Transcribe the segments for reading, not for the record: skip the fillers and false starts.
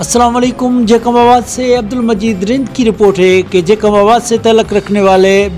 अस्सलाम वालेकुम। जैकब आबाद से अब्दुलमजीद रिंद की रिपोर्ट है कि जैकब आबाद से ताल्लुक रखने वाले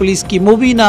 पुलिस की मबीना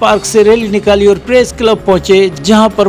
पार्क से रैली निकाली और प्रेस क्लब पहुंचे, जहां पर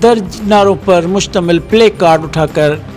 दर्ज नारों पर मुश्तमल प्ले कार्ड उठाकर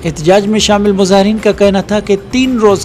एहतजाज में शामिल मुजाहरीन का कहना था कि 3 रोज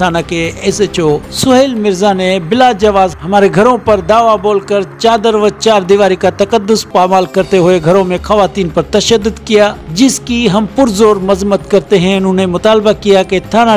थाना के SHO सुहेल मिर्जा ने बिला जवाज हमारे घरों पर दावा बोलकर चादर व 4 दीवारी का तकद्दुस पामाल करते हुए घरों में खवातीन पर तशद्दुद किया, जिसकी हम पुरजोर मजम्मत करते हैं। उन्होंने मुतालबा किया कि थाना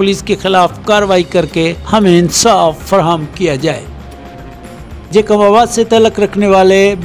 पुलिस के खिलाफ कार्रवाई करके हमें इंसाफ फराहम किया जाए। जैकब आबाद से ताल्लुक रखने वाले